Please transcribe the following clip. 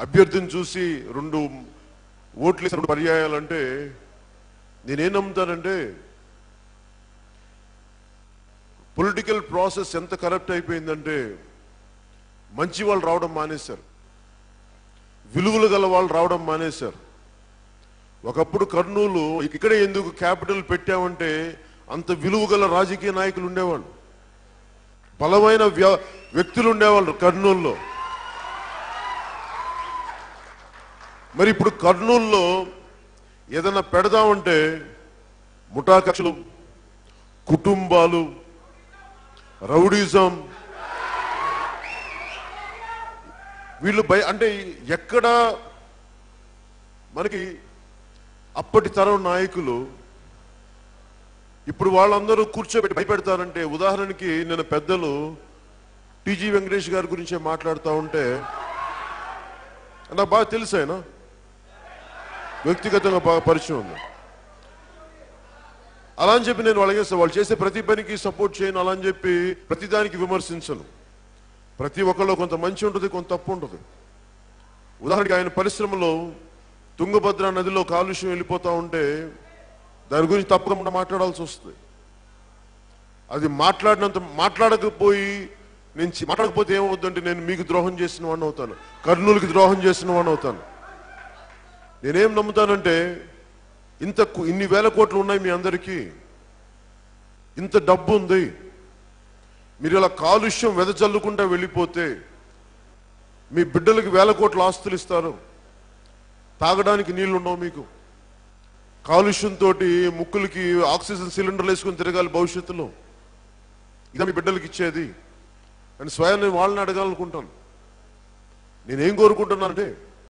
అభ్యర్థిని చూసి 2 ఓట్లు వేసిన పర్యాయాలంటే నేనేం నమ్ముతానంటే పొలిటికల్ ప్రాసెస్ ఎంత కరప్ట్ అయిపోయిందంటే మంచి వాళ్ళు రావడం మానేశారు, విలువలు గల వాళ్ళు రావడం మానేశారు. ఒకప్పుడు కర్నూలు ఇక్కడే ఎందుకు క్యాపిటల్ పెట్టామంటే అంత విలువ గల రాజకీయ నాయకులు ఉండేవాళ్ళు, బలమైన వ్యక్తులు ఉండేవాళ్ళు కర్నూలులో. మరి ఇప్పుడు కర్నూలులో ఏదైనా పెడదామంటే ముఠా కక్షలు, కుటుంబాలు, రౌడీజం, వీళ్ళు అంటే ఎక్కడ మనకి అప్పటి తరం నాయకులు ఇప్పుడు వాళ్ళందరూ కూర్చోబెట్టి భయపెడతారంటే, ఉదాహరణకి నేను పెద్దలు టీజీ వెంకటేష్ గారి గురించే మాట్లాడుతూ ఉంటే నాకు బాగా తెలుసు, ఆయన వ్యక్తిగతంగా బాగా పరిచయం ఉంది. అలా అని చెప్పి నేను వాళ్ళు చేసే ప్రతి పనికి సపోర్ట్ చేయను, అలా అని చెప్పి ప్రతిదానికి విమర్శించను. ప్రతి ఒక్కళ్ళు కొంత మంచి ఉంటుంది, కొంత తప్పు ఉంటుంది. ఉదాహరణకి ఆయన పరిశ్రమలో తుంగభద్ర నదిలో కాలుష్యం వెళ్ళిపోతూ ఉంటే దాని గురించి తప్పకుండా మాట్లాడాల్సి వస్తుంది. అది మాట్లాడకపోయి నేను మాట్లాడకపోతే ఏమవుతుందంటే నేను మీకు ద్రోహం చేసిన వాడిని అవుతాను, కర్నూలుకి ద్రోహం చేసిన వాడిని అవుతాను. నేనేం నమ్ముతానంటే ఇన్ని వేల కోట్లు ఉన్నాయి మీ అందరికీ, ఇంత డబ్బు ఉంది, మీరు ఇలా కాలుష్యం వెదజల్లుకుంటా వెళ్ళిపోతే మీ బిడ్డలకి వేల కోట్ల ఆస్తులు ఇస్తారు, తాగడానికి నీళ్లు ఉండవు మీకు, కాలుష్యంతో ముక్కులకి ఆక్సిజన్ సిలిండర్లు వేసుకుని తిరగాలి భవిష్యత్తులో, ఇదా మీ బిడ్డలకి ఇచ్చేది అని స్వయం నేను వాళ్ళని అడగాలనుకుంటాను. నేనేం కోరుకుంటున్నానంటే